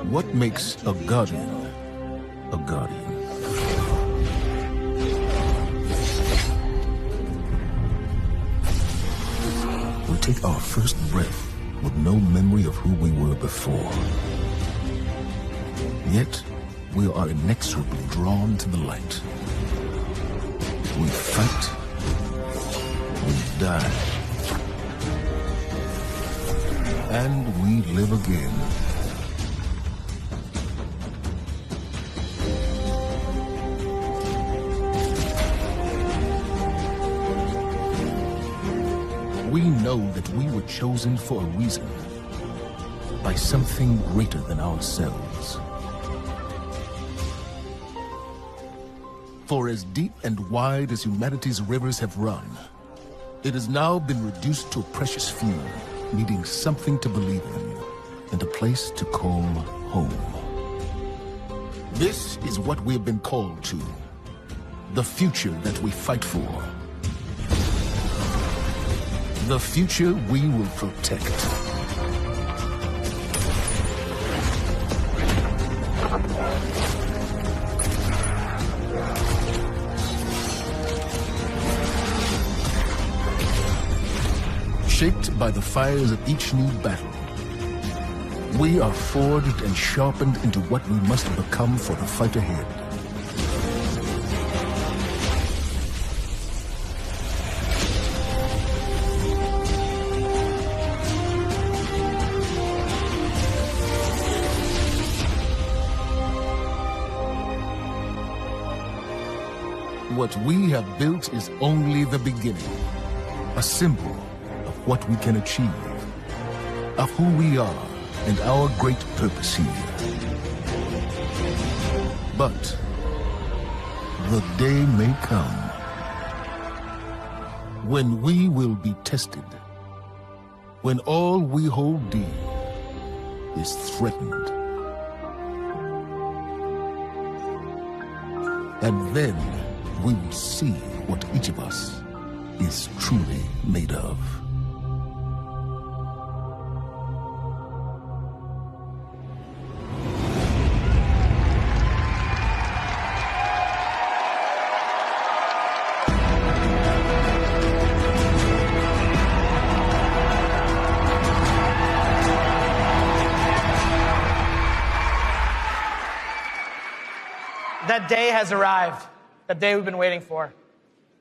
What makes a guardian a guardian? We take our first breath with no memory of who we were before. Yet, we are inexorably drawn to the light. We fight. We die. And we live again. We know that we were chosen for a reason, by something greater than ourselves. For as deep and wide as humanity's rivers have run, it has now been reduced to a precious few, needing something to believe in, and a place to call home. This is what we have been called to, the future that we fight for. The future we will protect. Shaped by the fires of each new battle, we are forged and sharpened into what we must become for the fight ahead. What we have built is only the beginning, a symbol of what we can achieve, of who we are and our great purpose here. But the day may come when we will be tested, when all we hold dear is threatened. And then we will see what each of us is truly made of. That day has arrived. That day we've been waiting for.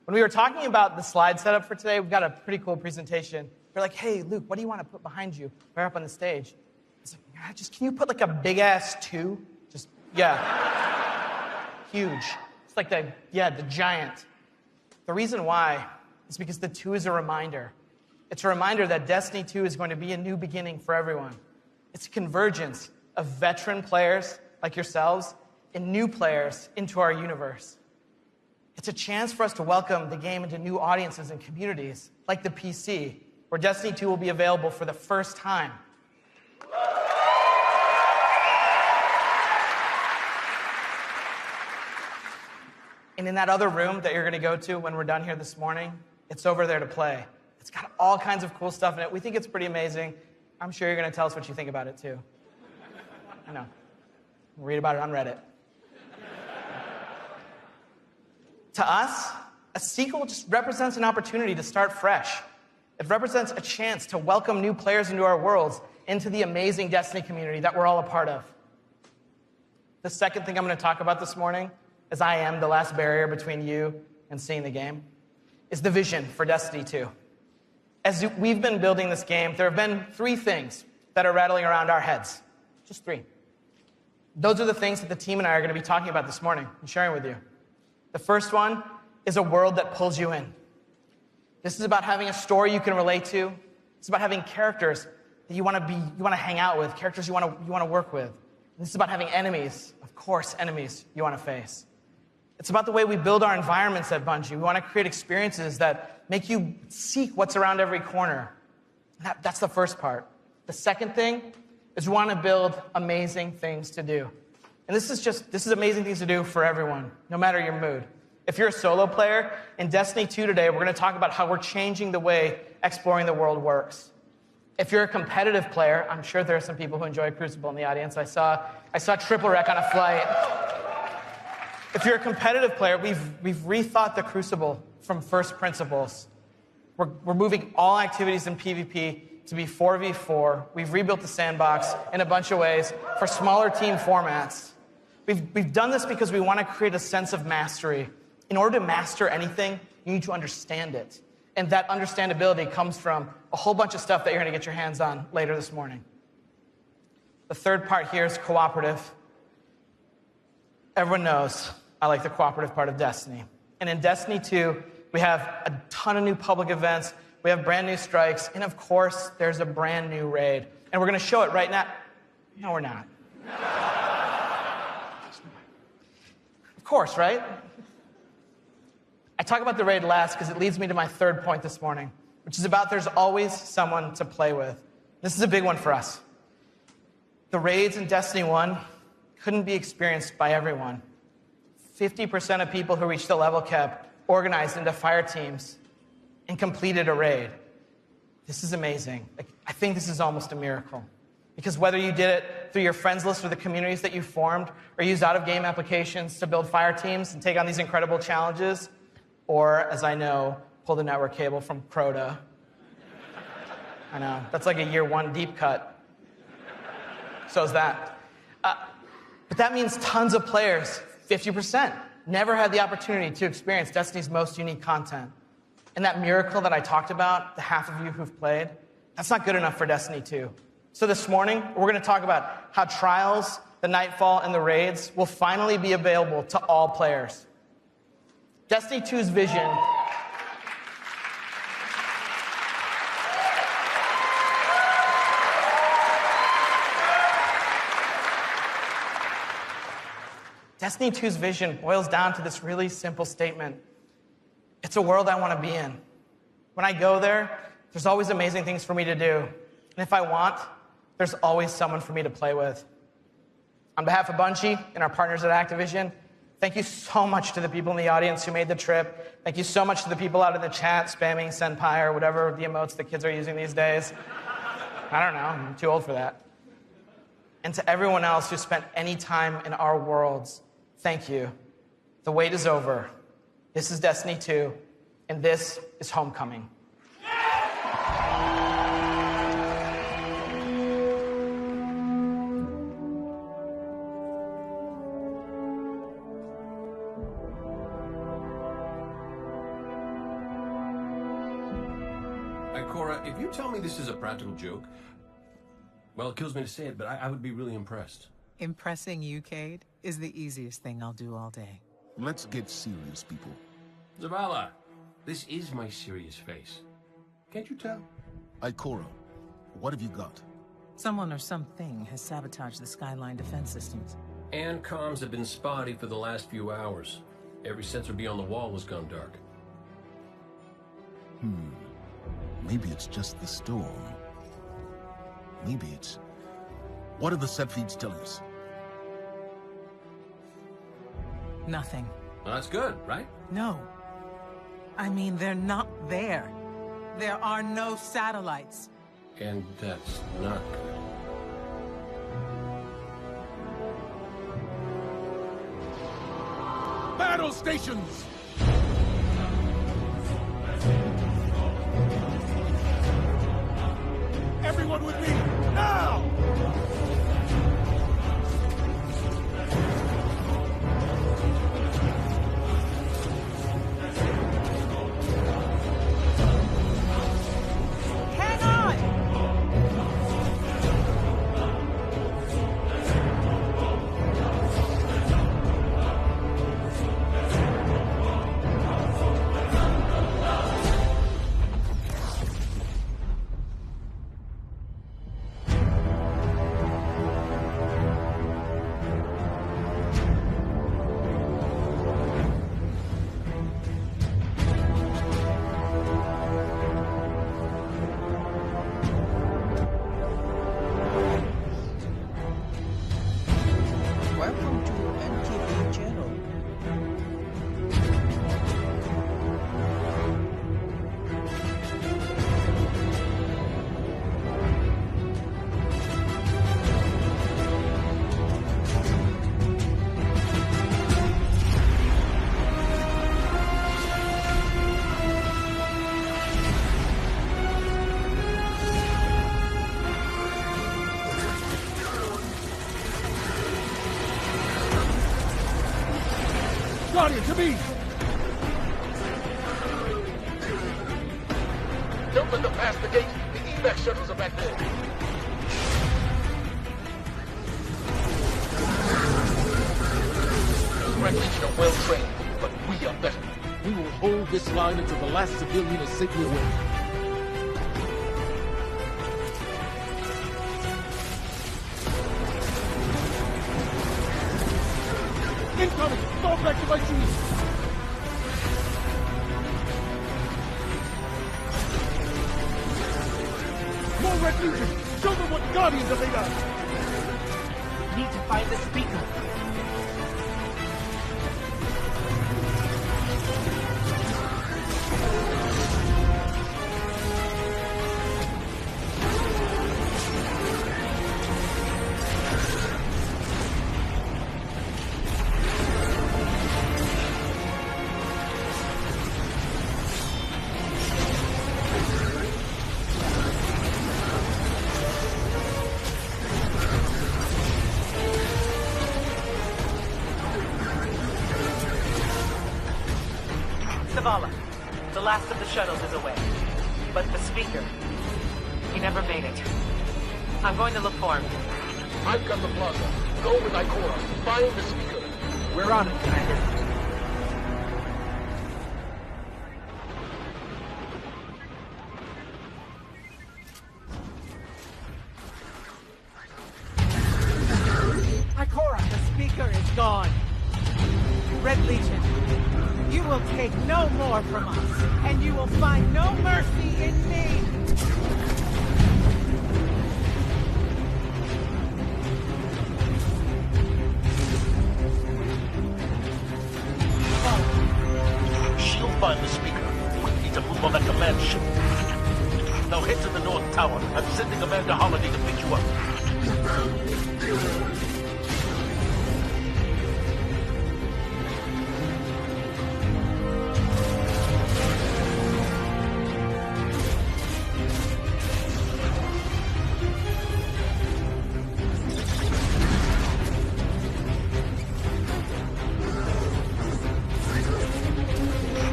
When we were talking about the slide setup for today, we've got a pretty cool presentation. We're like, hey, Luke, what do you want to put behind you? Right up on the stage. I was like, can you put like a big ass 2? Just, yeah. Huge. It's like the giant. The reason why is because the 2 is a reminder. It's a reminder that Destiny 2 is going to be a new beginning for everyone. It's a convergence of veteran players like yourselves and new players into our universe. It's a chance for us to welcome the game into new audiences and communities, like the PC, where Destiny 2 will be available for the first time. And in that other room that you're going to go to when we're done here this morning, it's over there to play. It's got all kinds of cool stuff in it. We think it's pretty amazing. I'm sure you're going to tell us what you think about it, too. I know. We'll read about it on Reddit. To us, a sequel just represents an opportunity to start fresh. It represents a chance to welcome new players into our worlds, into the amazing Destiny community that we're all a part of. The second thing I'm going to talk about this morning, as I am the last barrier between you and seeing the game, is the vision for Destiny 2. As we've been building this game, there have been 3 things that are rattling around our heads. Just 3. Those are the things that the team and I are going to be talking about this morning and sharing with you. The first one is a world that pulls you in. This is about having a story you can relate to. It's about having characters that you want to hang out with, characters you want to work with. And this is about having enemies, of course, enemies you want to face. It's about the way we build our environments at Bungie. We want to create experiences that make you seek what's around every corner. That's the first part. The second thing is we want to build amazing things to do. And this is amazing things to do for everyone, no matter your mood. If you're a solo player, in Destiny 2 today, we're going to talk about how we're changing the way exploring the world works. If you're a competitive player, I'm sure there are some people who enjoy Crucible in the audience. I saw Triple Wreck on a flight. If you're a competitive player, we've rethought the Crucible from first principles. We're moving all activities in PvP to be 4v4. We've rebuilt the sandbox in a bunch of ways for smaller team formats. We've done this because we want to create a sense of mastery. In order to master anything, you need to understand it. And that understandability comes from a whole bunch of stuff that you're going to get your hands on later this morning. The third part here is cooperative. Everyone knows I like the cooperative part of Destiny. And in Destiny 2, we have a ton of new public events, we have brand new strikes, and of course, there's a brand new raid. And we're going to show it right now. No, we're not. Of course, right? I talk about the raid last because it leads me to my third point this morning, which is about there's always someone to play with. This is a big one for us. The raids in Destiny 1 couldn't be experienced by everyone. 50% of people who reached the level cap organized into fire teams and completed a raid. This is amazing. I think this is almost a miracle. Because whether you did it through your friends list or the communities that you formed, or used out-of-game applications to build fire teams and take on these incredible challenges, or, as I know, pull the network cable from Crota. I know, that's like a year one deep cut. So is that. But that means tons of players, 50%, never had the opportunity to experience Destiny's most unique content. And that miracle that I talked about, the half of you who've played, that's not good enough for Destiny 2. So this morning, we're going to talk about how Trials, the Nightfall, and the raids will finally be available to all players. Destiny 2's vision Destiny 2's vision boils down to this really simple statement. It's a world I want to be in. When I go there, there's always amazing things for me to do. And if I want, there's always someone for me to play with. On behalf of Bungie and our partners at Activision, thank you so much to the people in the audience who made the trip. Thank you so much to the people out in the chat spamming Senpai or whatever the emotes the kids are using these days. I don't know, I'm too old for that. And to everyone else who spent any time in our worlds, thank you. The wait is over. This is Destiny 2, and this is Homecoming. Cora, if you tell me this is a practical joke, well, it kills me to say it, but I would be really impressed. Impressing you, Cade, is the easiest thing I'll do all day. Let's get serious, people. Zavala, this is my serious face. Can't you tell? Ikora, what have you got? Someone or something has sabotaged the Skyline defense systems. And comms have been spotty for the last few hours. Every sensor beyond the wall has gone dark. Maybe it's just the storm. Maybe it's... What are the set feeds telling us? Nothing. Well, that's good, right? No. I mean, they're not there. There are no satellites. And that's not good. Battle stations! Everyone with me, now! Hang on! Guardian, to me! Don't let them pass the gate. The evac shuttles are back there. Red Legion are well trained, but we are better. We will hold this line until the last civilian is safely away. Incoming! Fall back to my team! More Red Legion! Show them what Guardians are made of! Need to find the speaker. The last of the shuttles is away. But the speaker, he never made it. I'm going to look for him. I've got the plaza. Go with Ikora. Find the speaker. We're on it, Commander. Ikora, the speaker is gone. Red Legion, you will take no more from us, and you will find no mercy in me! She'll find the speaker. We need to move on that command ship. Now head to the North Tower. I'm sending Commander Holiday to pick you up.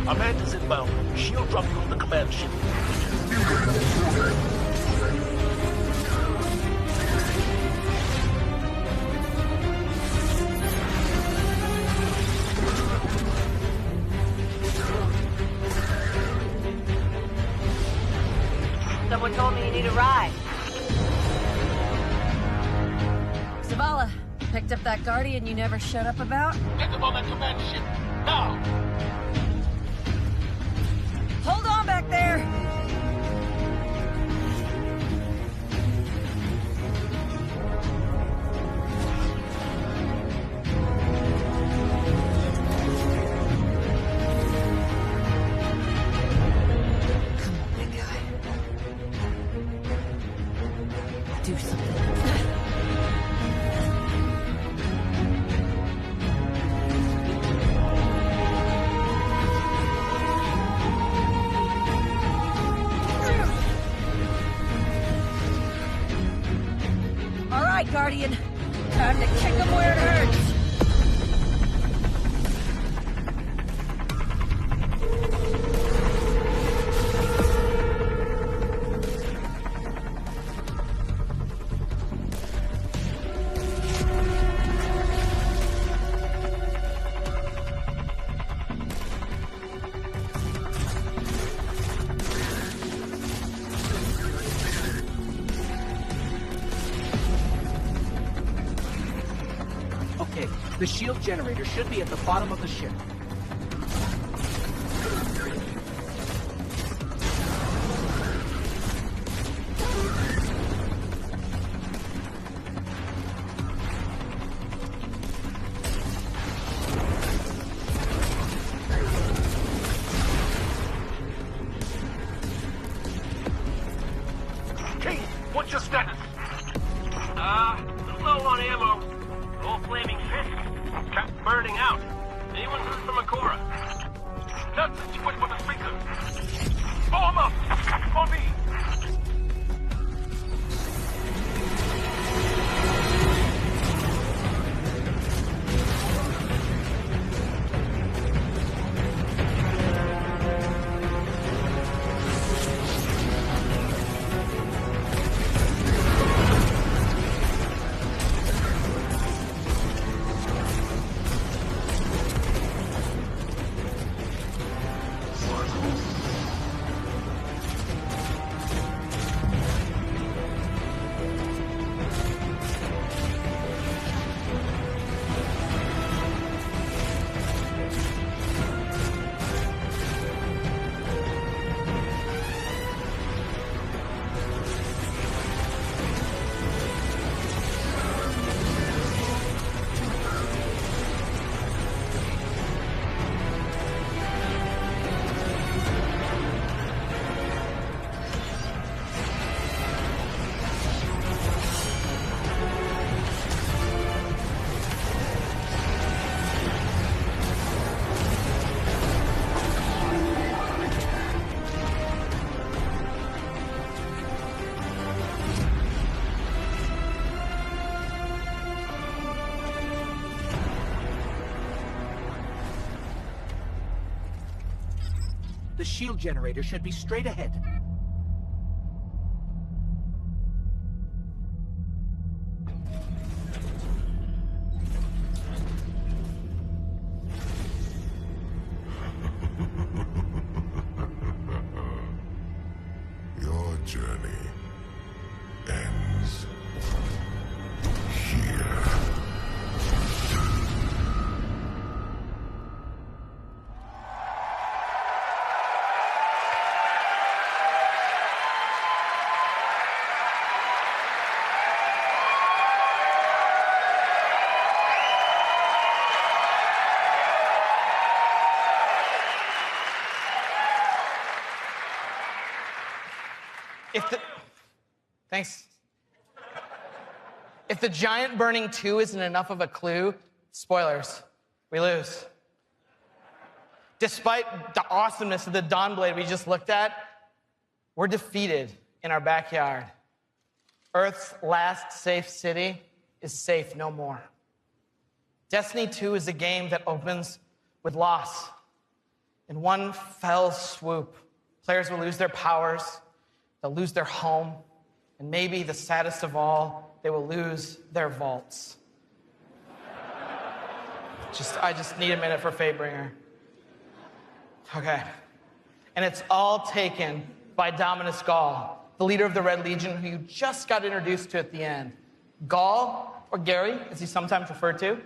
Amanda's inbound. She'll drop you on the command ship. Someone told me you need a ride. Zavala, picked up that Guardian you never showed up about? Get them on that command ship. Now! Hold on back there! Come on, big guy. Do something. Guardian, time to kick him where it hurts. The shield generator should be at the bottom of the ship. King, what's your status? Low on ammo. All flaming fists. Cap burning out. Anyone heard from Ikora? That's the switch for the speaker. Form up! On me! The shield generator should be straight ahead. Your journey ends here. Thanks. If the giant burning 2 isn't enough of a clue, spoilers, we lose. Despite the awesomeness of the Dawnblade we just looked at, we're defeated in our backyard. Earth's last safe city is safe no more. Destiny 2 is a game that opens with loss. In one fell swoop, players will lose their powers, they'll lose their home, and maybe the saddest of all, they will lose their vaults. I just need a minute for Fatebringer. Okay. And it's all taken by Dominus Gaul, the leader of the Red Legion, who you just got introduced to at the end. Gaul, or Gary, as he's sometimes referred to.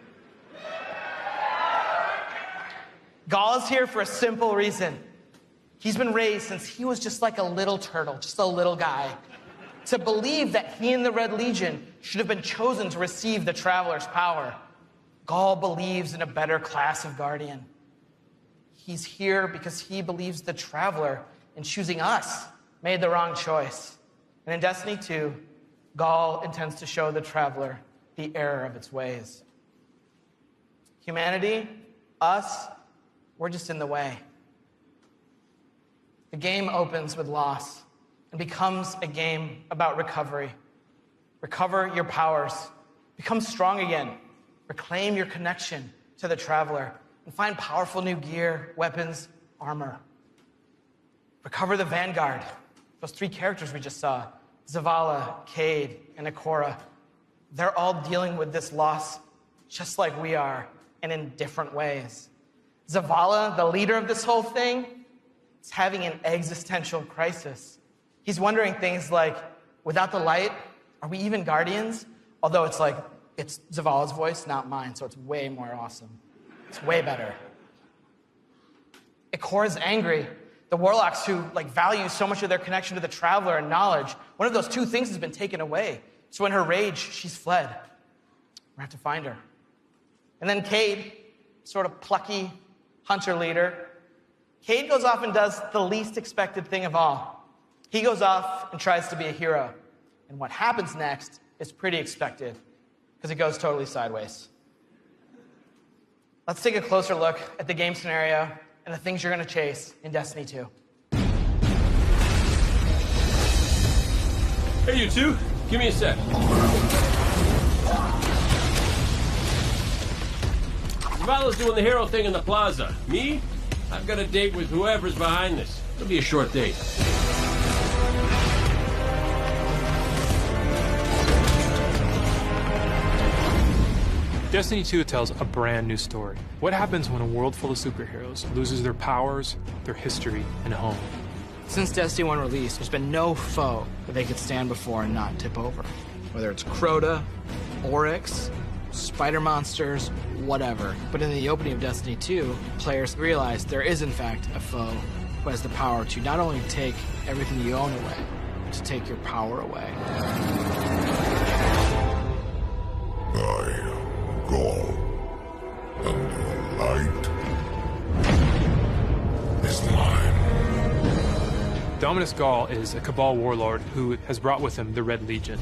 Gaul is here for a simple reason. He's been raised since he was just like a little turtle, just a little guy, to believe that he and the Red Legion should have been chosen to receive the Traveler's power. Gaul believes in a better class of Guardian. He's here because he believes the Traveler, in choosing us, made the wrong choice. And in Destiny 2, Gaul intends to show the Traveler the error of its ways. Humanity, us, we're just in the way. The game opens with loss and becomes a game about recovery. Recover your powers. Become strong again. Reclaim your connection to the Traveler and find powerful new gear, weapons, armor. Recover the Vanguard. Those 3 characters we just saw, Zavala, Cade, and Ikora. They're all dealing with this loss just like we are, and in different ways. Zavala, the leader of this whole thing, is having an existential crisis. He's wondering things like, without the light, are we even Guardians? Although it's Zavala's voice, not mine, so it's way more awesome. It's way better. Ikora's angry. The Warlocks who value so much of their connection to the Traveler and knowledge, one of those 2 things has been taken away. So in her rage, she's fled. We have to find her. And then Cade, sort of plucky hunter leader, Cade goes off and does the least expected thing of all. He goes off and tries to be a hero. And what happens next is pretty expected, because it goes totally sideways. Let's take a closer look at the game scenario and the things you're going to chase in Destiny 2. Hey, you two. Give me a sec. Zavala's doing the hero thing in the plaza. Me? I've got a date with whoever's behind this. It'll be a short date. Destiny 2 tells a brand new story. What happens when a world full of superheroes loses their powers, their history, and home? Since Destiny 1 release, there's been no foe that they could stand before and not tip over. Whether it's Crota, Oryx, spider monsters, whatever. But in the opening of Destiny 2, players realize there is in fact a foe who has the power to not only take everything you own away, but to take your power away. I am Gaul, and your light is mine. Dominus Gaul is a Cabal warlord who has brought with him the Red Legion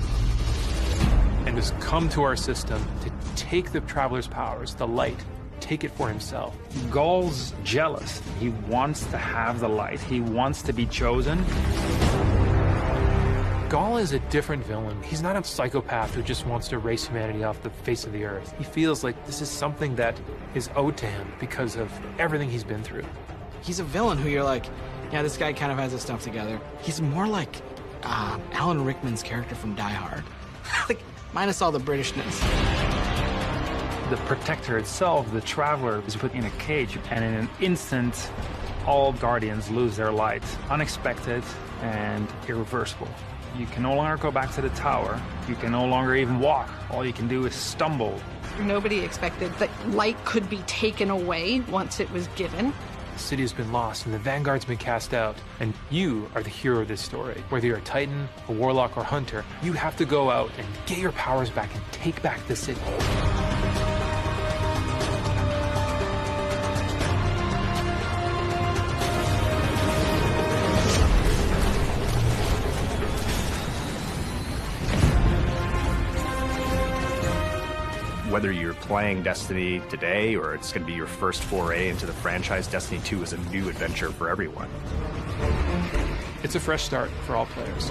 and has come to our system to take the Traveler's powers, the light, take it for himself. Gaul's jealous. He wants to have the light. He wants to be chosen. Gaul is a different villain. He's not a psychopath who just wants to erase humanity off the face of the earth. He feels like this is something that is owed to him because of everything he's been through. He's a villain who you're like, Yeah, this guy kind of has his stuff together. He's more like Alan Rickman's character from Die Hard. Like, minus all the Britishness. The Protector itself, the Traveler, is put in a cage, and in an instant, all Guardians lose their light. Unexpected and irreversible. You can no longer go back to the tower. You can no longer even walk. All you can do is stumble. Nobody expected that light could be taken away once it was given. The city has been lost and the Vanguard's been cast out, and you are the hero of this story. Whether you're a Titan, a Warlock, or Hunter, you have to go out and get your powers back and take back the city. Whether you're playing Destiny today or it's going to be your first foray into the franchise, Destiny 2 is a new adventure for everyone. It's a fresh start for all players.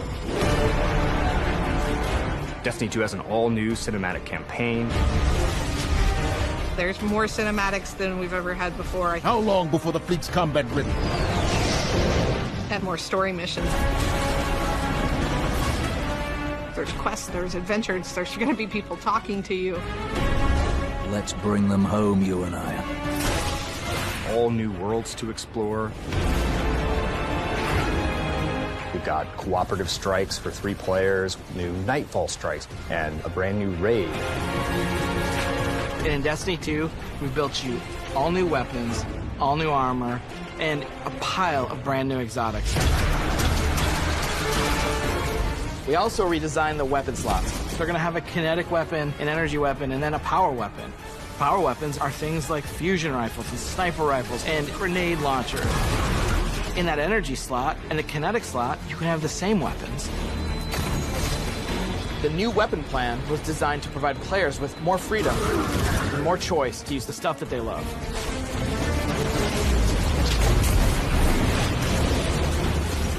Destiny 2 has an all-new cinematic campaign. There's more cinematics than we've ever had before. How long before the fleet's combat ready? And more story missions. There's quests, there's adventures, there's going to be people talking to you. Let's bring them home, you and I. All new worlds to explore. We've got cooperative strikes for 3 players, new Nightfall strikes, and a brand new raid. And in Destiny 2, we built you all new weapons, all new armor, and a pile of brand new exotics. We also redesigned the weapon slots. They're gonna have a kinetic weapon, an energy weapon, and then a power weapon. Power weapons are things like fusion rifles and sniper rifles and grenade launchers. In that energy slot and the kinetic slot, you can have the same weapons. The new weapon plan was designed to provide players with more freedom and more choice to use the stuff that they love.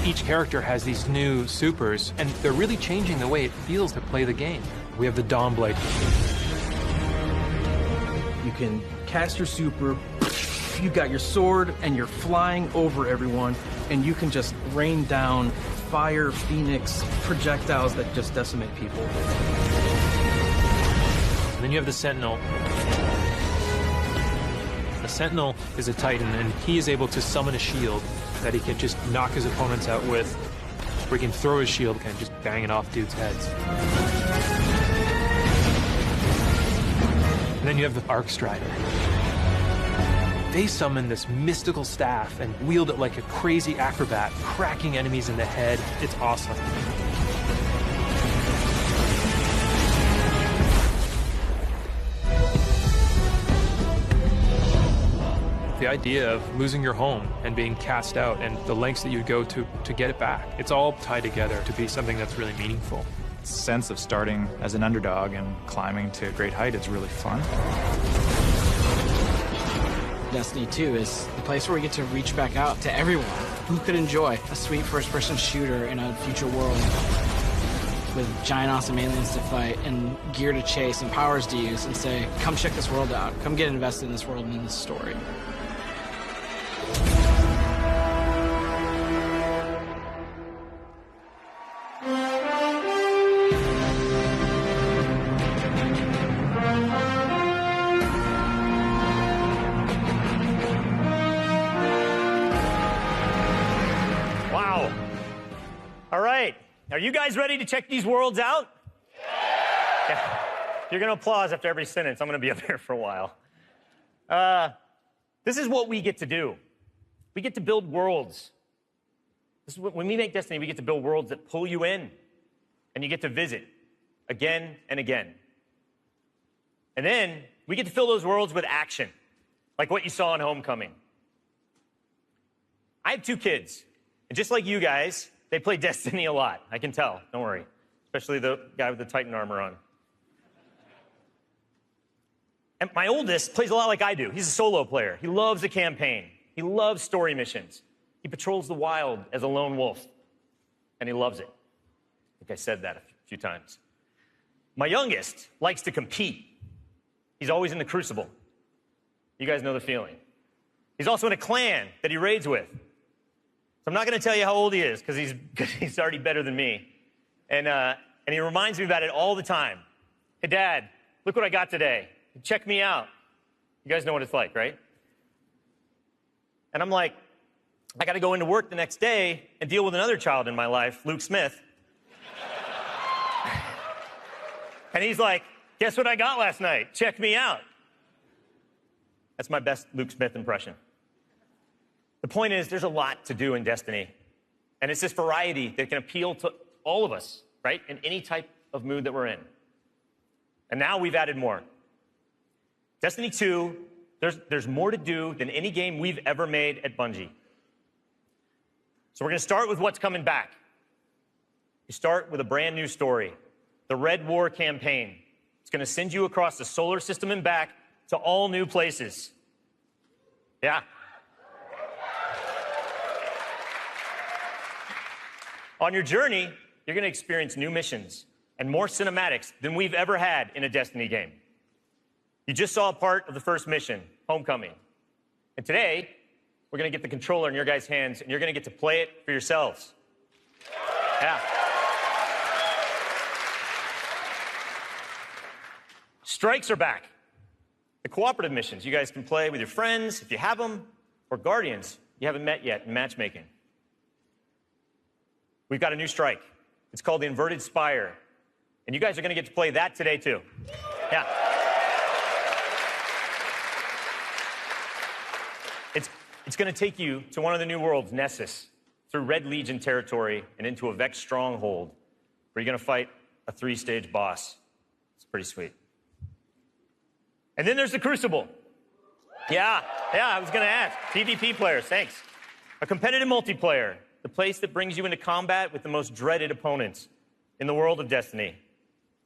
Each character has these new supers, and they're really changing the way it feels to play the game. We have the Dawnblade. You can cast your super, you got your sword, and you're flying over everyone, and you can just rain down fire, phoenix, projectiles that just decimate people. And then you have the Sentinel. The Sentinel is a Titan, and he is able to summon a shield that he can just knock his opponents out with, or he can throw his shield and just bang it off dudes' heads. And then you have the Arc Strider. They summon this mystical staff and wield it like a crazy acrobat, cracking enemies in the head. It's awesome. The idea of losing your home and being cast out and the lengths that you'd go to get it back, it's all tied together to be something that's really meaningful. The sense of starting as an underdog and climbing to a great height is really fun. Destiny 2 is the place where we get to reach back out to everyone who could enjoy a sweet first-person shooter in a future world with giant awesome aliens to fight and gear to chase and powers to use and say, come check this world out, come get invested in this world and in this story. Wow. All right. Are you guys ready to check these worlds out? Yeah. You're going to applause after every sentence. I'm going to be up here for a while. This is what we get to do. We get to build worlds. This is when we make Destiny, we get to build worlds that pull you in, and you get to visit again and again. And then we get to fill those worlds with action, like what you saw in Homecoming. I have 2 kids, and just like you guys, they play Destiny a lot. I can tell, don't worry, especially the guy with the Titan armor on. And my oldest plays a lot like I do. He's a solo player. He loves the campaign. He loves story missions. He patrols the wild as a lone wolf, and he loves it. I think I said that a few times. My youngest likes to compete. He's always in the Crucible. You guys know the feeling. He's also in a clan that he raids with. I'm not going to tell you how old he is, because he's already better than me. And he reminds me about it all the time. Hey, Dad, look what I got today. Check me out. You guys know what it's like, right? And I'm like, I got to go into work the next day and deal with another child in my life, Luke Smith. And he's like, guess what I got last night? Check me out. That's my best Luke Smith impression. The point is, there's a lot to do in Destiny. And it's this variety that can appeal to all of us, right? In any type of mood that we're in. And now we've added more. Destiny 2, there's more to do than any game we've ever made at Bungie. So we're going to start with what's coming back. You start with a brand new story, the Red War campaign. It's going to send you across the solar system and back to all new places. Yeah. On your journey, you're going to experience new missions and more cinematics than we've ever had in a Destiny game. You just saw a part of the first mission, Homecoming. And today, we're going to get the controller in your guys' hands, and you're going to get to play it for yourselves. Yeah. Strikes are back. The cooperative missions you guys can play with your friends, if you have them, or Guardians you haven't met yet in matchmaking. We've got a new strike. It's called the Inverted Spire. And you guys are going to get to play that today, too. Yeah. It's going to take you to one of the new worlds, Nessus, through Red Legion territory and into a Vex stronghold, where you're going to fight a 3-stage boss. It's pretty sweet. And then there's the Crucible. Yeah, I was going to ask. PvP players, thanks. A competitive multiplayer, the place that brings you into combat with the most dreaded opponents in the world of Destiny.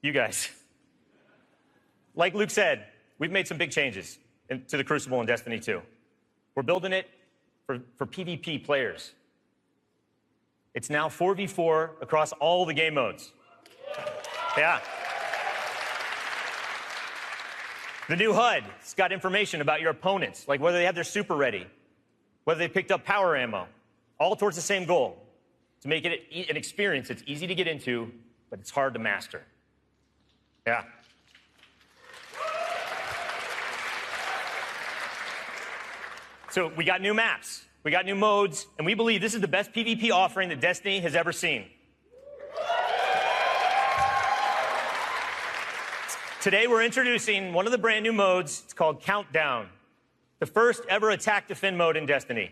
You guys. Like Luke said, we've made some big changes to the Crucible in Destiny 2. We're building it for PvP players. It's now 4v4 across all the game modes. Yeah. The new HUD, it's got information about your opponents, like whether they have their super ready, whether they picked up power ammo, all towards the same goal, to make it an experience that's easy to get into, but it's hard to master. Yeah. So we got new maps, we got new modes, and we believe this is the best PvP offering that Destiny has ever seen. Today we're introducing one of the brand new modes. It's called Countdown, the first ever attack defend mode in Destiny.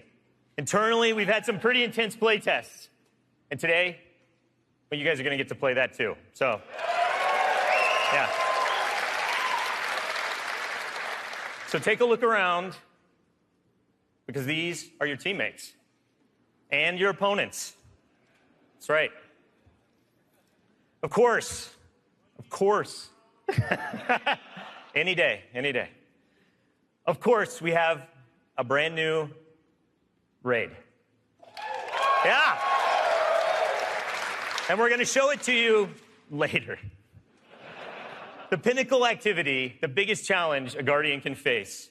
Internally, we've had some pretty intense play tests. And today, well, you guys are going to get to play that too. So, yeah. So take a look around, because these are your teammates and your opponents. That's right. Of course. Any day. Of course, we have a brand new raid. Yeah. And we're going to show it to you later. The pinnacle activity, the biggest challenge a Guardian can face.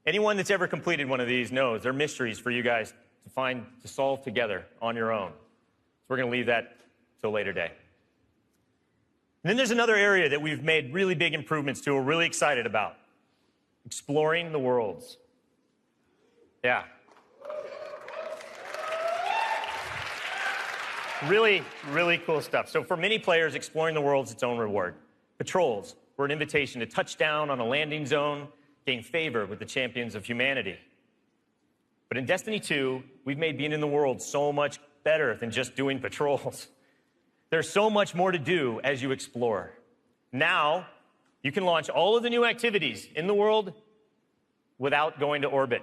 Anyone that's ever completed one of these knows they're mysteries for you guys to solve together on your own. So we're going to leave that till a later day. And then there's another area that we've made really big improvements to, we're really excited about. Exploring the worlds. Yeah. Really, really cool stuff. So for many players, exploring the world is its own reward. Patrols were an invitation to touch down on a landing zone, gain favor with the champions of humanity. But in Destiny 2, we've made being in the world so much better than just doing patrols. There's so much more to do as you explore. Now, you can launch all of the new activities in the world without going to orbit.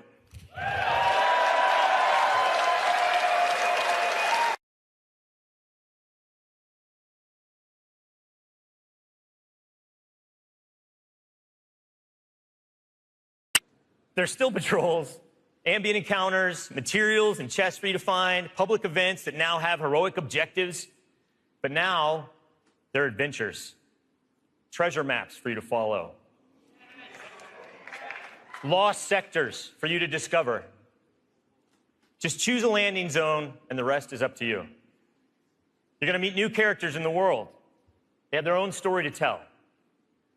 There's still patrols, ambient encounters, materials and chests for you to find, public events that now have heroic objectives. But now, they're adventures. Treasure maps for you to follow. Lost sectors for you to discover. Just choose a landing zone, and the rest is up to you. You're going to meet new characters in the world. They have their own story to tell.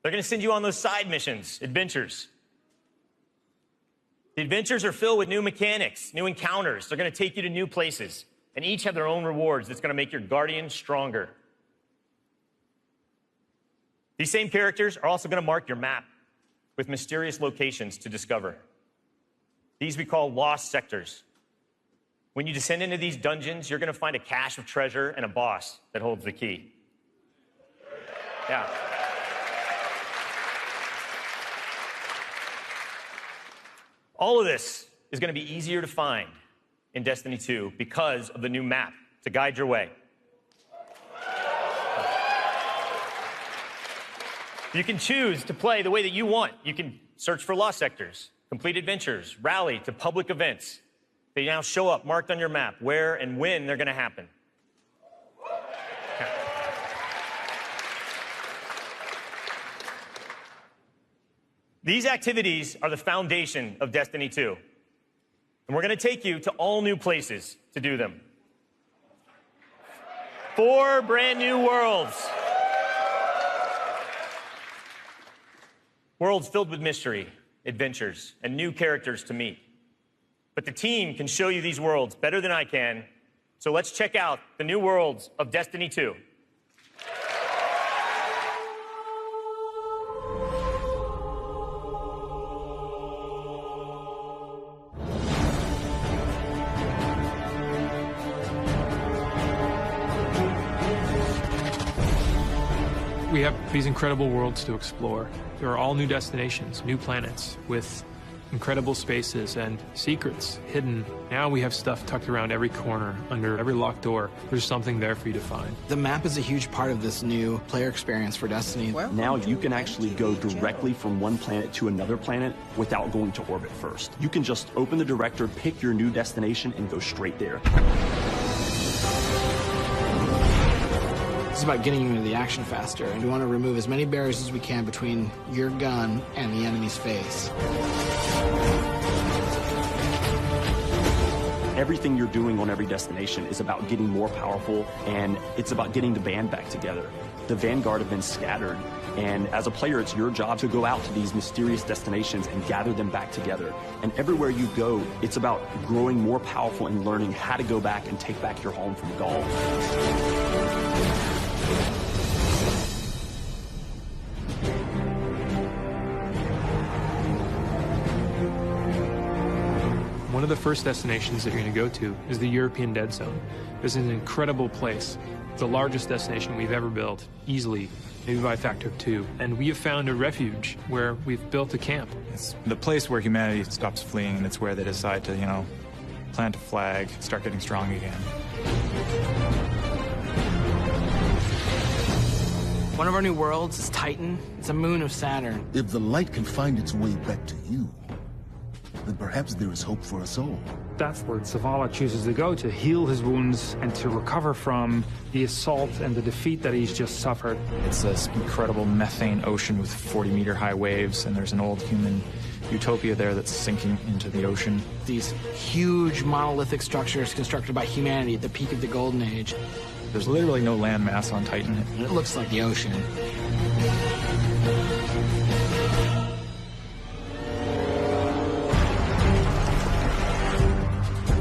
They're going to send you on those side missions, adventures. The adventures are filled with new mechanics, new encounters. They're going to take you to new places, and each have their own rewards that's going to make your Guardian stronger. These same characters are also going to mark your map with mysterious locations to discover. These we call lost sectors. When you descend into these dungeons, you're going to find a cache of treasure and a boss that holds the key. Yeah. All of this is going to be easier to find in Destiny 2 because of the new map to guide your way. You can choose to play the way that you want. You can search for lost sectors, complete adventures, rally to public events. They now show up marked on your map where and when they're going to happen. These activities are the foundation of Destiny 2. And we're going to take you to all new places to do them. 4 brand new worlds. Worlds filled with mystery, adventures, and new characters to meet. But the team can show you these worlds better than I can. So let's check out the new worlds of Destiny 2. We have these incredible worlds to explore. There are all new destinations, new planets, with incredible spaces and secrets hidden. Now we have stuff tucked around every corner, under every locked door. There's something there for you to find. The map is a huge part of this new player experience for Destiny. Now you can actually go directly from one planet to another planet without going to orbit first. You can just open the director, pick your new destination, and go straight there. It's about getting you into the action faster, and we want to remove as many barriers as we can between your gun and the enemy's face. Everything you're doing on every destination is about getting more powerful, and it's about getting the band back together. The Vanguard have been scattered, and as a player, it's your job to go out to these mysterious destinations and gather them back together. And everywhere you go, it's about growing more powerful and learning how to go back and take back your home from Gaul. One of the first destinations that you're going to go to is the European Dead Zone. This is an incredible place. It's the largest destination we've ever built, easily, maybe by a factor of 2. And we have found a refuge where we've built a camp. It's the place where humanity stops fleeing, and it's where they decide to, plant a flag, start getting strong again. One of our new worlds is Titan. It's a moon of Saturn. If the light can find its way back to you, then perhaps there is hope for us all. That's where Zavala chooses to go, to heal his wounds and to recover from the assault and the defeat that he's just suffered. It's this incredible methane ocean with 40-meter-high waves, and there's an old human utopia there that's sinking into the ocean. These huge monolithic structures constructed by humanity at the peak of the Golden Age. There's literally no land mass on Titan. It looks like the ocean.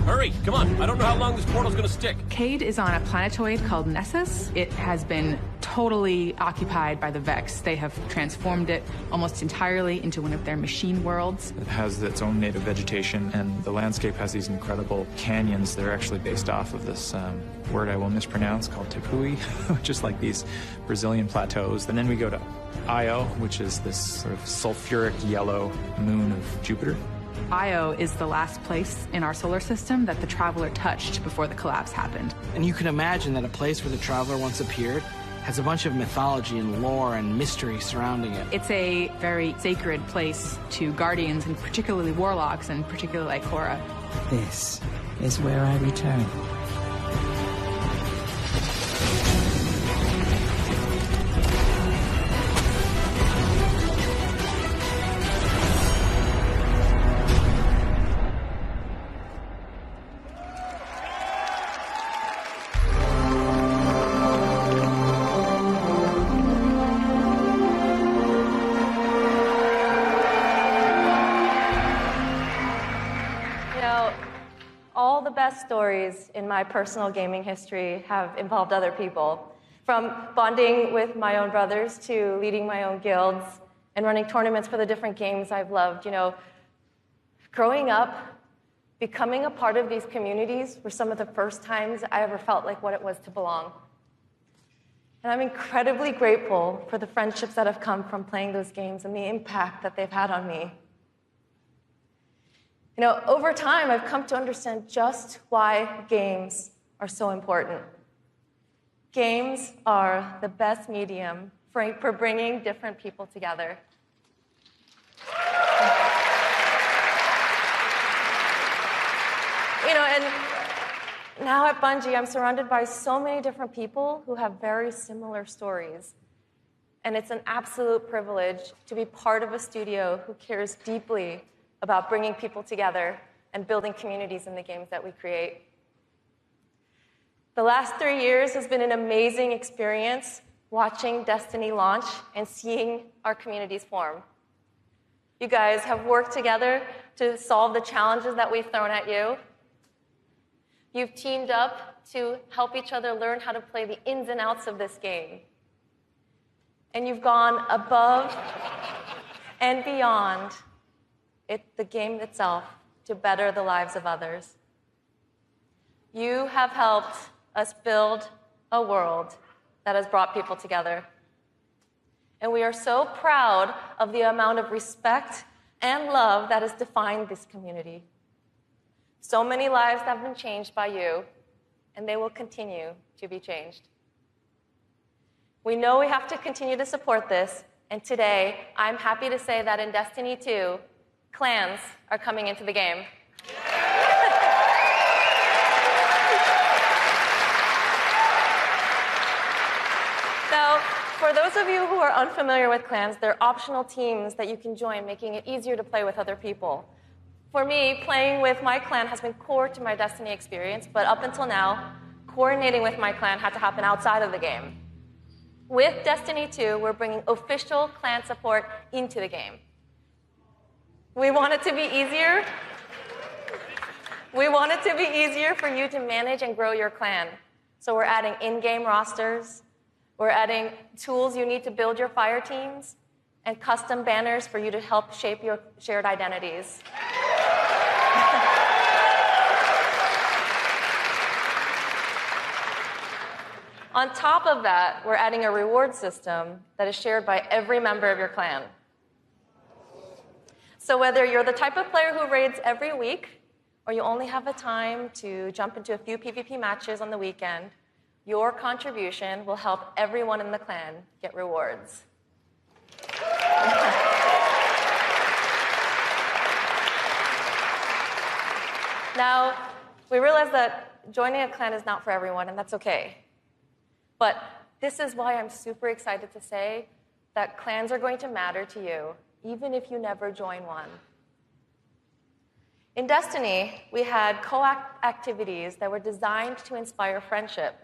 Hurry, come on. I don't know how long this portal's gonna stick. Cade is on a planetoid called Nessus. It has been totally occupied by the Vex. They have transformed it almost entirely into one of their machine worlds. It has its own native vegetation, and the landscape has these incredible canyons that are actually based off of this word I will mispronounce called Tepui, just like these Brazilian plateaus. And then we go to Io, which is this sort of sulfuric yellow moon of Jupiter. Io is the last place in our solar system that the Traveler touched before the collapse happened. And you can imagine that a place where the Traveler once appeared has a bunch of mythology and lore and mystery surrounding it. It's a very sacred place to Guardians, and particularly Warlocks, and particularly Ikora. This is where I return. know, all the best stories in my personal gaming history have involved other people. From bonding with my own brothers to leading my own guilds and running tournaments for the different games I've loved. You know, growing up, becoming a part of these communities were some of the first times I ever felt like what it was to belong. And I'm incredibly grateful for the friendships that have come from playing those games and the impact that they've had on me. You know, over time, I've come to understand just why games are so important. Games are the best medium for bringing different people together. You know, and now at Bungie, I'm surrounded by so many different people who have very similar stories. And it's an absolute privilege to be part of a studio who cares deeply about bringing people together and building communities in the games that we create. The last 3 years has been an amazing experience watching Destiny launch and seeing our communities form. You guys have worked together to solve the challenges that we've thrown at you. You've teamed up to help each other learn how to play the ins and outs of this game. And you've gone above and beyond the game itself to better the lives of others. You have helped us build a world that has brought people together. And we are so proud of the amount of respect and love that has defined this community. So many lives have been changed by you, and they will continue to be changed. We know we have to continue to support this, and today, I'm happy to say that in Destiny 2, clans are coming into the game. Now, for those of you who are unfamiliar with clans, they're optional teams that you can join, making it easier to play with other people. For me, playing with my clan has been core to my Destiny experience, but up until now, coordinating with my clan had to happen outside of the game. With Destiny 2, we're bringing official clan support into the game. We want it to be easier. We want it to be easier for you to manage and grow your clan. So we're adding in-game rosters. We're adding tools you need to build your fire teams and custom banners for you to help shape your shared identities. On top of that, we're adding a reward system that is shared by every member of your clan. So whether you're the type of player who raids every week, or you only have the time to jump into a few PvP matches on the weekend, your contribution will help everyone in the clan get rewards. Now, we realize that joining a clan is not for everyone, and that's okay. But this is why I'm super excited to say that clans are going to matter to you, even if you never join one. In Destiny, we had co-op activities that were designed to inspire friendship.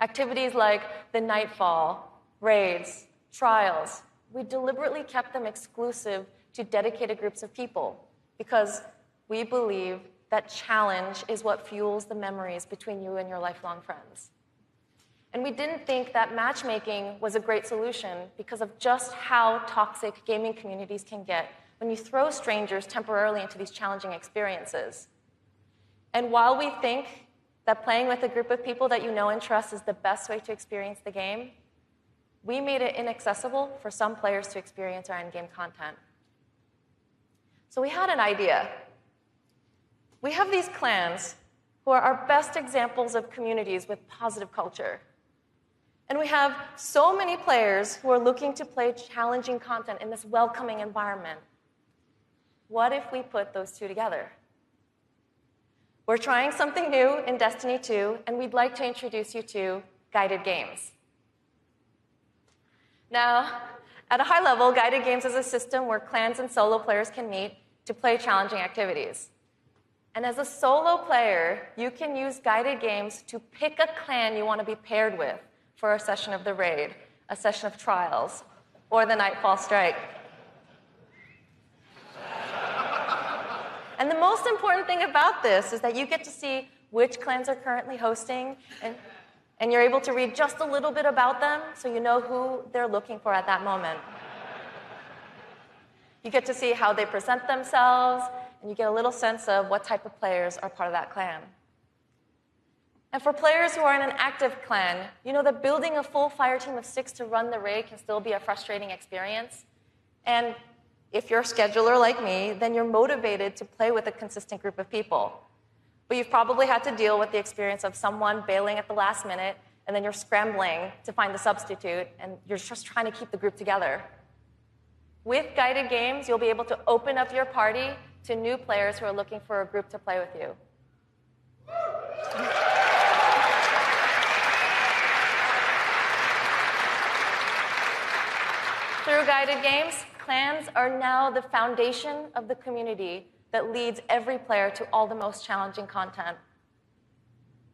Activities like the Nightfall, raids, trials. We deliberately kept them exclusive to dedicated groups of people because we believe that challenge is what fuels the memories between you and your lifelong friends. And we didn't think that matchmaking was a great solution because of just how toxic gaming communities can get when you throw strangers temporarily into these challenging experiences. And while we think that playing with a group of people that you know and trust is the best way to experience the game, we made it inaccessible for some players to experience our in-game content. So we had an idea. We have these clans who are our best examples of communities with positive culture. And we have so many players who are looking to play challenging content in this welcoming environment. What if we put those two together? We're trying something new in Destiny 2, and we'd like to introduce you to guided games. Now, at a high level, guided games is a system where clans and solo players can meet to play challenging activities. And as a solo player, you can use guided games to pick a clan you want to be paired with for a session of the raid, a session of trials, or the Nightfall Strike. And the most important thing about this is that you get to see which clans are currently hosting, and you're able to read just a little bit about them so you know who they're looking for at that moment. You get to see how they present themselves, and you get a little sense of what type of players are part of that clan. And for players who are in an active clan, you know that building a full fire team of 6 to run the raid can still be a frustrating experience. And if you're a scheduler like me, then you're motivated to play with a consistent group of people. But you've probably had to deal with the experience of someone bailing at the last minute, and then you're scrambling to find the substitute, and you're just trying to keep the group together. With guided games, you'll be able to open up your party to new players who are looking for a group to play with you. Through guided games, clans are now the foundation of the community that leads every player to all the most challenging content.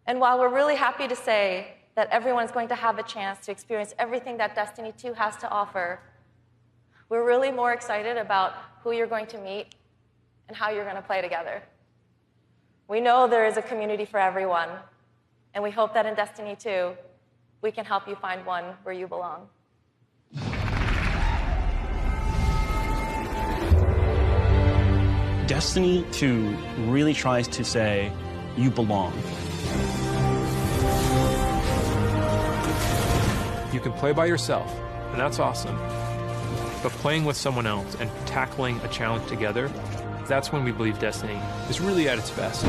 And while we're really happy to say that everyone's going to have a chance to experience everything that Destiny 2 has to offer, we're really more excited about who you're going to meet and how you're going to play together. We know there is a community for everyone, and we hope that in Destiny 2, we can help you find one where you belong. Destiny 2 really tries to say, you belong. You can play by yourself, and that's awesome. But playing with someone else and tackling a challenge together, that's when we believe Destiny is really at its best.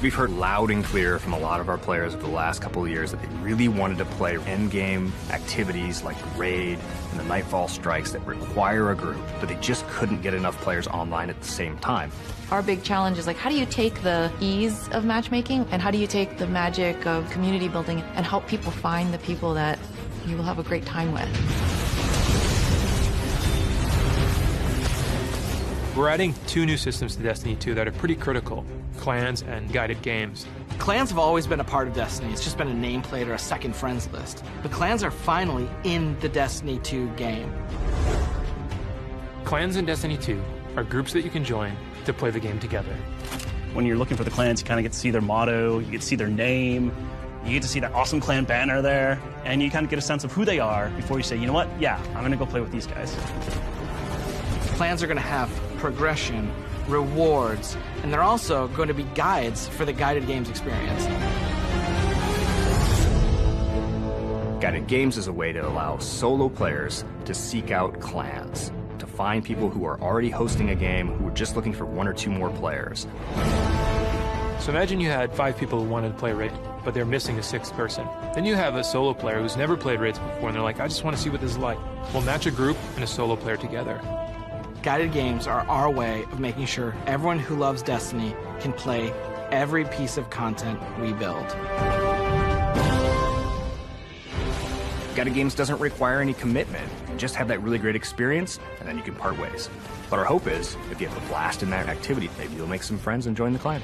We've heard loud and clear from a lot of our players over the last couple of years that they really wanted to play endgame activities like the raid and the Nightfall strikes that require a group, but they just couldn't get enough players online at the same time. Our big challenge is like, how do you take the ease of matchmaking and how do you take the magic of community building and help people find the people that you will have a great time with? We're adding 2 new systems to Destiny 2 that are pretty critical: clans and guided games. Clans have always been a part of Destiny. It's just been a nameplate or a second friends list. But clans are finally in the Destiny 2 game. Clans in Destiny 2 are groups that you can join to play the game together. When you're looking for the clans, you kind of get to see their motto, you get to see their name, you get to see that awesome clan banner there, and you kind of get a sense of who they are before you say, you know what, yeah, I'm going to go play with these guys. Clans are going to have progression, rewards, and they're also going to be guides for the guided games experience. Guided games is a way to allow solo players to seek out clans, to find people who are already hosting a game who are just looking for 1 or 2 more players. So imagine you had 5 people who wanted to play raid, but they're missing a 6th person. Then you have a solo player who's never played raids before, and they're like, I just want to see what this is like. We'll match a group and a solo player together. Guided games are our way of making sure everyone who loves Destiny can play every piece of content we build. Guided games doesn't require any commitment. You just have that really great experience, and then you can part ways. But our hope is, if you have a blast in that activity, maybe you'll make some friends and join the clan.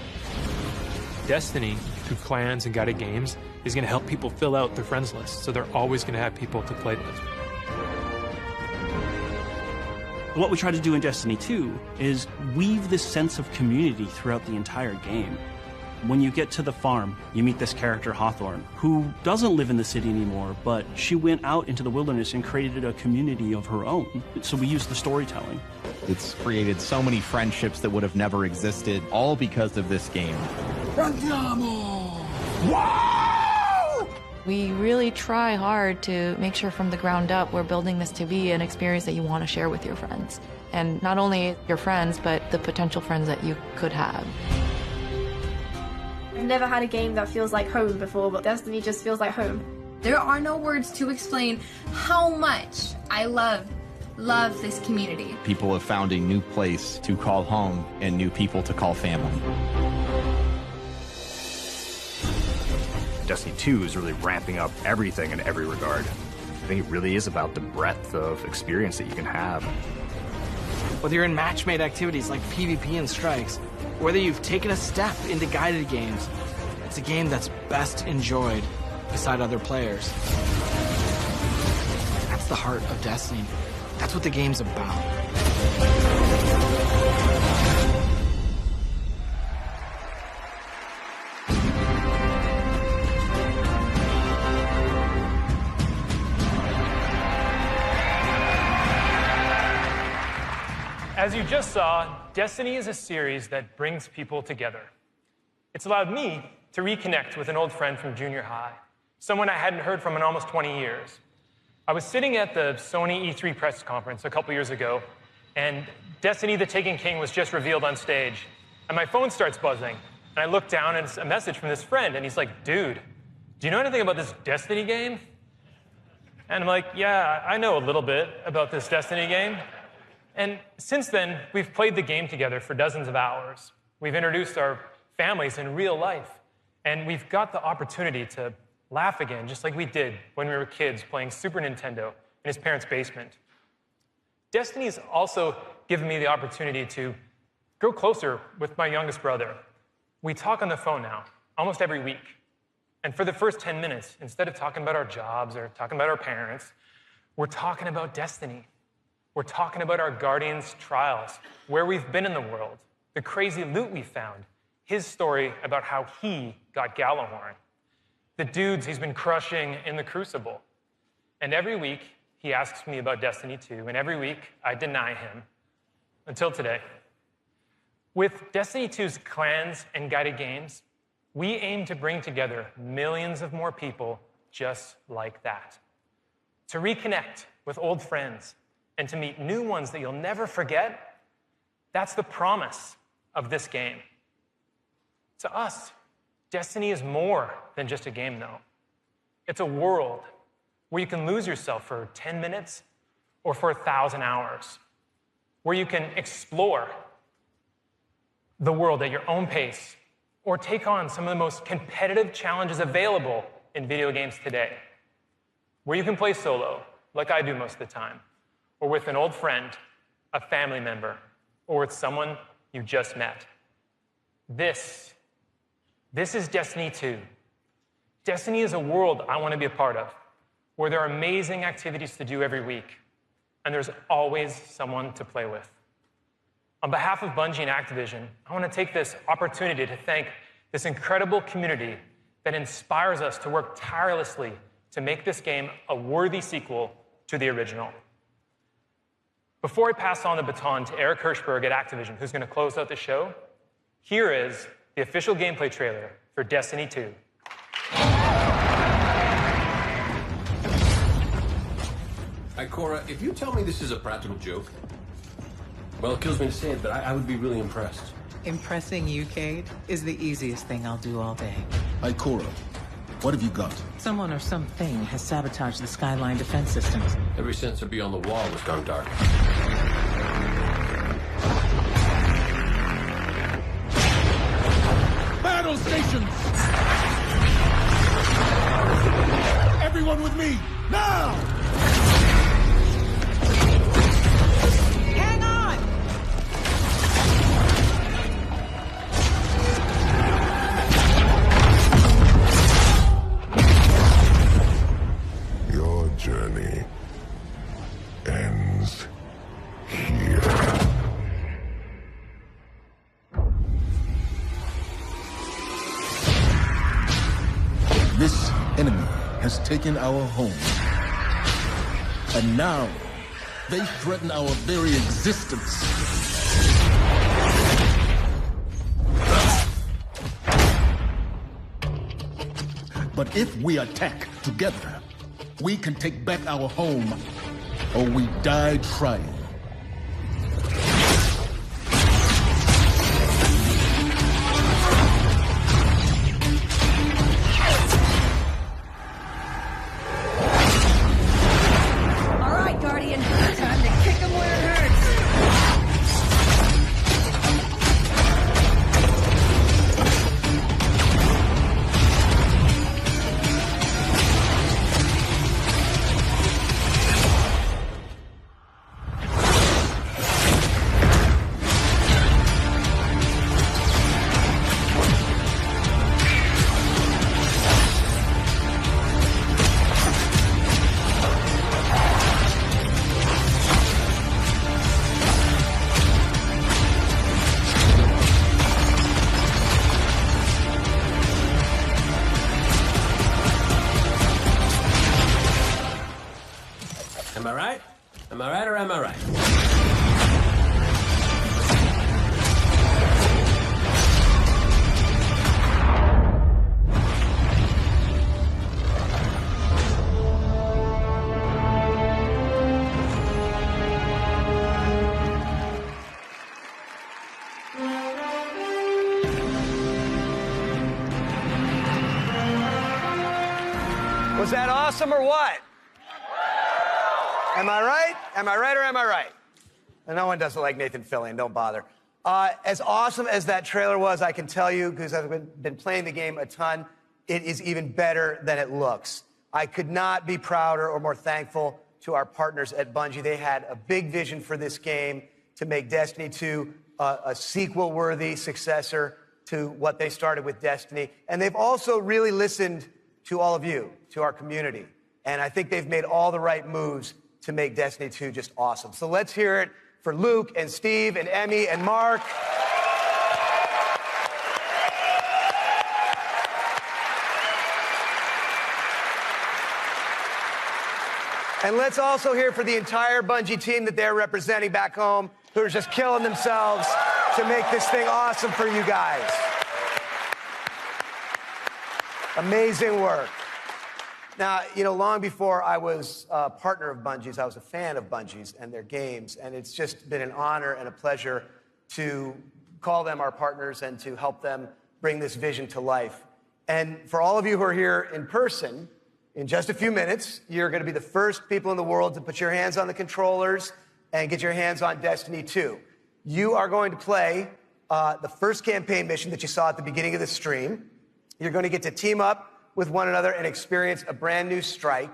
Destiny, through clans and guided games, is going to help people fill out their friends list, so they're always going to have people to play with. What we try to do in Destiny 2 is weave this sense of community throughout the entire game. When you get to the farm, you meet this character, Hawthorne, who doesn't live in the city anymore, but she went out into the wilderness and created a community of her own. So we use the storytelling. It's created so many friendships that would have never existed, all because of this game. We really try hard to make sure from the ground up we're building this to be an experience that you want to share with your friends. And not only your friends, but the potential friends that you could have. I've never had a game that feels like home before, but Destiny just feels like home. There are no words to explain how much I love this community. People have found a new place to call home and new people to call family. Destiny 2 is really ramping up everything in every regard. I think it really is about the breadth of experience that you can have. Whether you're in match-made activities like PvP and strikes, whether you've taken a step into guided games, it's a game that's best enjoyed beside other players. That's the heart of Destiny. That's what the game's about. As you just saw, Destiny is a series that brings people together. It's allowed me to reconnect with an old friend from junior high, someone I hadn't heard from in almost 20 years. I was sitting at the Sony E3 press conference a couple years ago, and Destiny the Taken King was just revealed on stage, and my phone starts buzzing. And I look down, and it's a message from this friend, and he's like, dude, do you know anything about this Destiny game? And I'm like, yeah, I know a little bit about this Destiny game. And since then, we've played the game together for dozens of hours. We've introduced our families in real life, and we've got the opportunity to laugh again, just like we did when we were kids playing Super Nintendo in his parents' basement. Destiny's also given me the opportunity to grow closer with my youngest brother. We talk on the phone now, almost every week. And for the first 10 minutes, instead of talking about our jobs or talking about our parents, we're talking about Destiny. We're talking about our Guardian's trials, where we've been in the world, the crazy loot we found, his story about how he got Gallahorn, the dudes he's been crushing in the Crucible. And every week, he asks me about Destiny 2, and every week, I deny him, until today. With Destiny 2's clans and guided games, we aim to bring together millions of more people just like that. To reconnect with old friends and to meet new ones that you'll never forget, that's the promise of this game. To us, Destiny is more than just a game, though. It's a world where you can lose yourself for 10 minutes or for 1,000 hours, where you can explore the world at your own pace, or take on some of the most competitive challenges available in video games today, where you can play solo, like I do most of the time, or with an old friend, a family member, or with someone you just met. This is Destiny 2. Destiny is a world I want to be a part of, where there are amazing activities to do every week, and there's always someone to play with. On behalf of Bungie and Activision, I want to take this opportunity to thank this incredible community that inspires us to work tirelessly to make this game a worthy sequel to the original. Before I pass on the baton to Eric Hirschberg at Activision, who's going to close out the show, here is the official gameplay trailer for Destiny 2. Ikora, if you tell me this is a practical joke, well, it kills me to say it, but I would be really impressed. Impressing you, Cade, is the easiest thing I'll do all day. Ikora, what have you got? Someone or something has sabotaged the Skyline defense systems. Every sensor beyond the wall was gone dark. Battle stations! Everyone with me, now! Hang on! Your journey ends here. This enemy has taken our home. And now, they threaten our very existence. But if we attack together, we can take back our home, or we die trying. All right, Guardian. Time to kick him where it hurts. Was that awesome or what? Am I right? Am I right or am I right? And no one does it like Nathan Fillion, don't bother. As awesome as that trailer was, I can tell you, because I've been playing the game a ton, it is even better than it looks. I could not be prouder or more thankful to our partners at Bungie. They had a big vision for this game to make Destiny 2 a sequel-worthy successor to what they started with Destiny. And they've also really listened to all of you, to our community. And I think they've made all the right moves to make Destiny 2 just awesome. So let's hear it for Luke and Steve and Emmy and Mark. And let's also hear for the entire Bungie team that they're representing back home, who are just killing themselves to make this thing awesome for you guys. Amazing work. Now, you know, long before I was a partner of Bungie's, I was a fan of Bungie's and their games, and it's just been an honor and a pleasure to call them our partners and to help them bring this vision to life. And for all of you who are here in person, in just a few minutes, you're going to be the first people in the world to put your hands on the controllers and get your hands on Destiny 2. You are going to play the first campaign mission that you saw at the beginning of the stream. You're going to get to team up with one another and experience a brand new strike.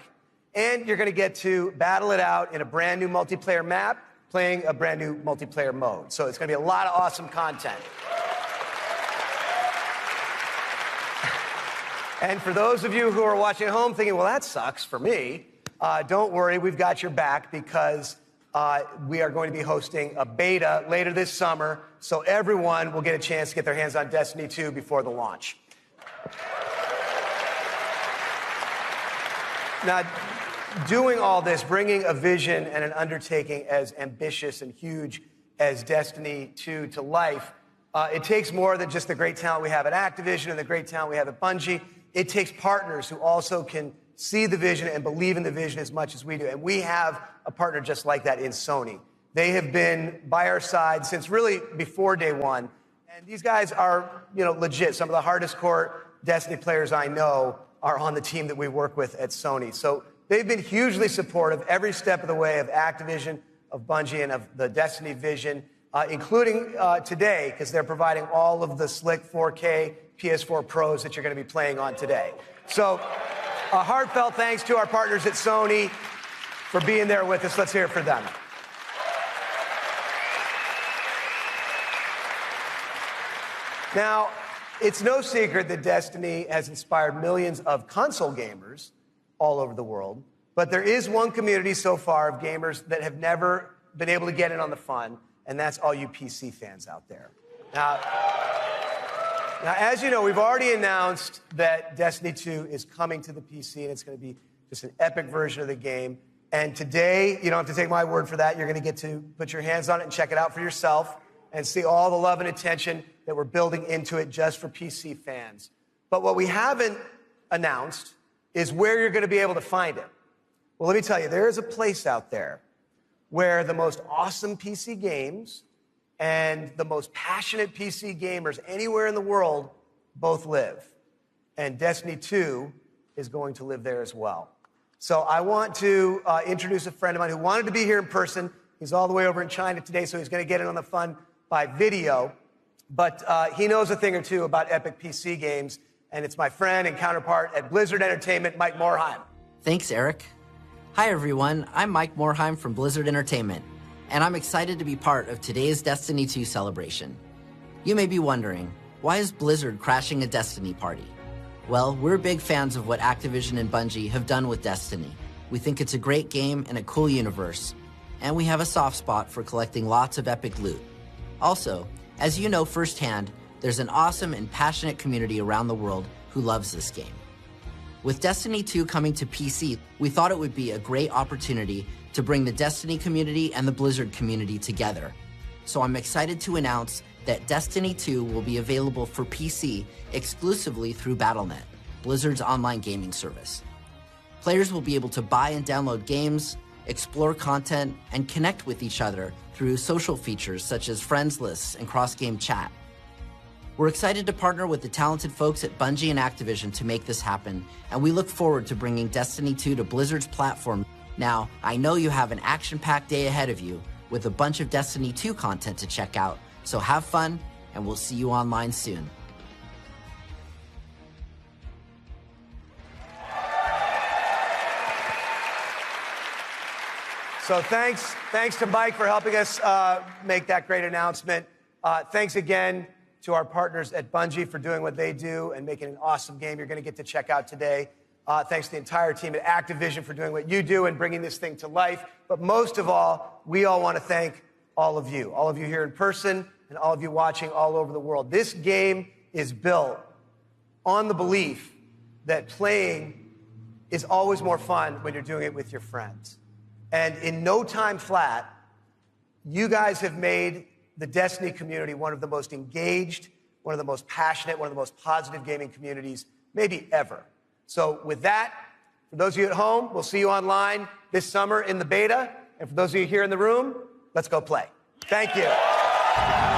And you're going to get to battle it out in a brand new multiplayer map, playing a brand new multiplayer mode. So it's going to be a lot of awesome content. And for those of you who are watching at home thinking, well, that sucks for me, don't worry, we've got your back, because we are going to be hosting a beta later this summer, so everyone will get a chance to get their hands on Destiny 2 before the launch. Now, doing all this, bringing a vision and an undertaking as ambitious and huge as Destiny 2 to life, it takes more than just the great talent we have at Activision and the great talent we have at Bungie. It takes partners who also can see the vision and believe in the vision as much as we do. And we have a partner just like that in Sony. They have been by our side since really before day one. And these guys are, you know, legit. Some of the hardest core Destiny players I know are on the team that we work with at Sony. So they've been hugely supportive every step of the way of Activision, of Bungie, and of the Destiny vision, including today, because they're providing all of the slick 4K PS4 Pros that you're going to be playing on today. So a heartfelt thanks to our partners at Sony for being there with us. Let's hear it for them. Now, it's no secret that Destiny has inspired millions of console gamers all over the world, but there is one community so far of gamers that have never been able to get in on the fun, and that's all you PC fans out there. Now, as you know, we've already announced that Destiny 2 is coming to the PC, and it's going to be just an epic version of the game. And today, you don't have to take my word for that. You're going to get to put your hands on it and check it out for yourself and see all the love and attention that we're building into it just for PC fans. But what we haven't announced is where you're going to be able to find it. Well, let me tell you, there is a place out there where the most awesome PC games and the most passionate PC gamers anywhere in the world both live. And Destiny 2 is going to live there as well. So I want to introduce a friend of mine who wanted to be here in person. He's all the way over in China today, so he's going to get in on the fun by video. But he knows a thing or two about epic PC games, and it's my friend and counterpart at Blizzard Entertainment, Mike Morhaime. Thanks, Eric. Hi, everyone. I'm Mike Morhaime from Blizzard Entertainment, and I'm excited to be part of today's Destiny 2 celebration. You may be wondering, why is Blizzard crashing a Destiny party? Well, we're big fans of what Activision and Bungie have done with Destiny. We think it's a great game and a cool universe, and we have a soft spot for collecting lots of epic loot. Also, as you know firsthand, there's an awesome and passionate community around the world who loves this game. With Destiny 2 coming to PC, we thought it would be a great opportunity to bring the Destiny community and the Blizzard community together. So I'm excited to announce that Destiny 2 will be available for PC exclusively through Battle.net, Blizzard's online gaming service. Players will be able to buy and download games, explore content, and connect with each other through social features such as friends lists and cross-game chat. We're excited to partner with the talented folks at Bungie and Activision to make this happen, and we look forward to bringing Destiny 2 to Blizzard's platform. Now, I know you have an action-packed day ahead of you with a bunch of Destiny 2 content to check out, so have fun, and we'll see you online soon. So thanks to Mike for helping us make that great announcement. Thanks again to our partners at Bungie for doing what they do and making an awesome game you're going to get to check out today. Thanks to the entire team at Activision for doing what you do and bringing this thing to life. But most of all, we all want to thank all of you here in person and all of you watching all over the world. This game is built on the belief that playing is always more fun when you're doing it with your friends. And in no time flat, you guys have made the Destiny community one of the most engaged, one of the most passionate, one of the most positive gaming communities maybe ever. So with that, for those of you at home, we'll see you online this summer in the beta. And for those of you here in the room, let's go play. Thank you.